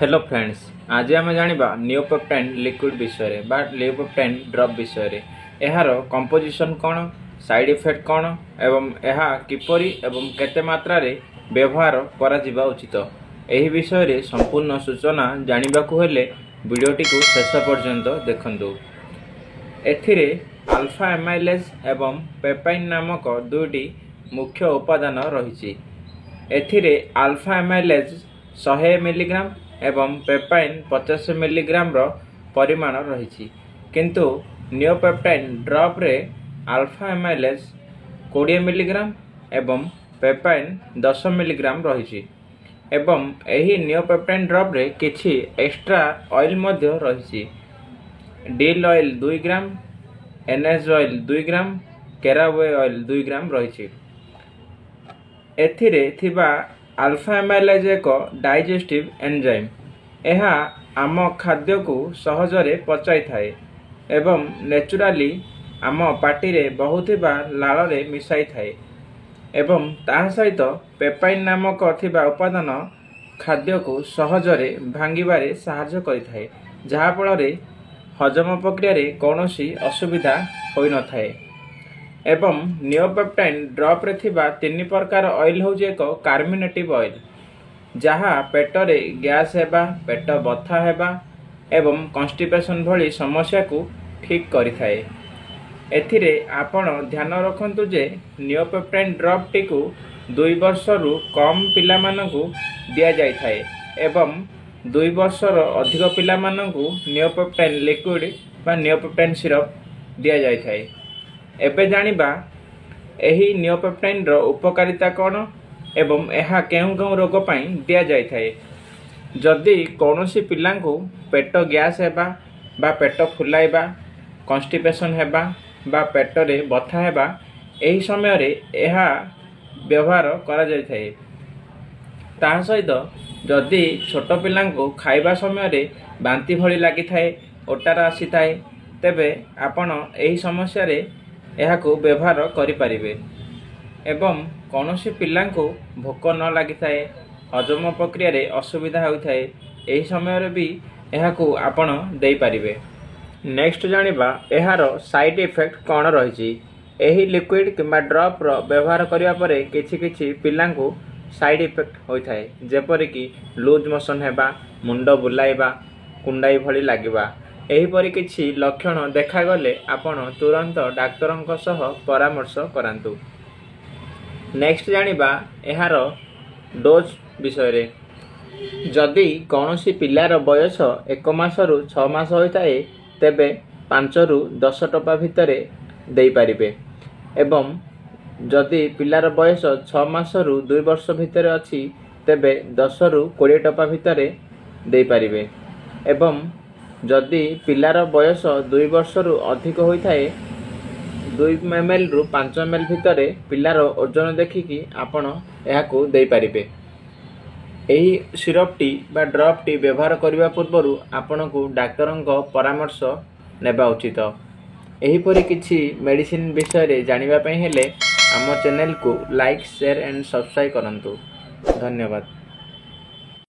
Hello friends, आज आम जाना नियोपेप्टाइन लिक्विड विषय बा नियोपेप्टाइन ड्रप विषय यार कंपोजिशन कौन, साइड इफेक्ट कौन एवं यह किपरि एवं केते मात्रा रे व्यवहार करा जिबा उचित एही विषय रे संपूर्ण सूचना जानिबाकु हेले वीडियोटी को शेष पर्यंत देखंतु। एथिरे अल्फा एमाइलेज एवं पेपाइन नामक दुईटी मुख्य उपादान रही। एथिरे अल्फा एमाइलेज 100 मिलीग्राम एवं पेपाइन 50 मिलीग्राम रो परिमाण रही, किंतु नियोपेप्टाइन ड्रप रे अल्फा एमाइलेज 20 मिलीग्राम एवं पेपाइन 10 मिलीग्राम रही। एवं एही नियोपेप्टाइन ड्रप रे किछि एक्स्ट्रा ऑयल मध्य रही। डील ऑयल 2 ग्राम, एनएस ऑयल 2 ग्राम, केरावे ऑयल 2 ग्राम रही। एथिरे थिबा अल्फा एमाइलेज एक डाइजेस्टिव एंजाइम। यह आम खाद्य को सहजरे पचाई थाए एवं नेचुराली आम पार्टी रे बहुत बार लाल रे मिसाई थाए एवं ताहा सहित पेपाइन नामक थिबा उपादान खाद्य को सहजरे भांगिबारे सहायता करिथाए, जहा फल हजम प्रक्रिया रे कौनसी असुविधा होई न थाए। एवं नियोपेप्टाइन ड्रप रे थिबा 3 प्रकार ऑयल होजे एक कार्मिनेटिव ऑयल, जहा पेटरे गैस हेबा, पेट बथा हेबा एवं कॉन्स्टिपेशन भली समस्या को ठीक करिथाए। एथिरे आपण ध्यान रखंतु जे नियोपेप्टाइन ड्रप टी को 2 वर्ष रु कम पिला मानकु दिया जाय थाए एवं 2 वर्ष रो अधिक पिला मानकु नियोपेप्टाइन लिक्विड बा नियोपेप्टाइन सिरप दिया जाय थाए। एबे जानिबा एही नियोपेप्टाइन रो उपकारिता कौन एवं यह केउं केउं रोग पई दिया जाय थाए। जदि कौनसी पिलांको पेट गैस हेबा बा पेट फुलाइबा, कॉन्स्टिपेशन हेबा बा पेट रे बथा हेबा, एही समय रे यह व्यवहार करा जाय थाए। ता सहित जदि छोट पिलांको खाइबा समय रे बांती भली लागि थाए, ओटारा आसी थाए, तेबे आपण एही समस्या रे यह को व्यवहार करि परिबे। एवं कौनसी पिलांको भोक न लागि थाए, हजम प्रक्रिया रे असुविधा होई थाए, एही समय रे भी यह को आपण देई परिबे। नेक्स्ट जानिबा एहार साइड इफेक्ट कौन रही। एही लिक्विड किंबा ड्रप रो व्यवहार करिया परे किछि किछि पिलांको साइड इफेक्ट होई थाए, जेपरि कि लूज मोशन हेबा, मुंड बुलाइबा, कुंडाई भली लागिबा। एहीपरि किछि लक्षण देखागले आपण तुरंत डाक्तरंक सह परामर्श करांतु। नेक्स्ट जानिबा एहार डोज विषय रे। जदि कौनसी पिलार बयस 1 मास रु 6 मास होइताए, तेबे 5 रु 10 टपा भितरे देई परिबे। एवं जदि पिलार बयस 6 मास रु 2 वर्ष भितरे अछि, तेबे 10 रु 20 टपा भितरे देई परिबे। एवं जदि पिलार बयस 2 वर्ष रु अधिक होइथाए, 2 ml रु 5 ml भितरे पिलार ओजन देखिकी आपण एहाकू देई परिबे। एही सिरप टी बा ड्रप टी व्यवहार करबा पूर्वरु आपणकू डाक्तरंक परामर्श नेबा उचित। एहीपरि किछि मेडिसिन विषय रे जानिबा पई हेले आम चैनल को लाइक, शेयर एंड सब्सक्राइब करंतु। धन्यवाद।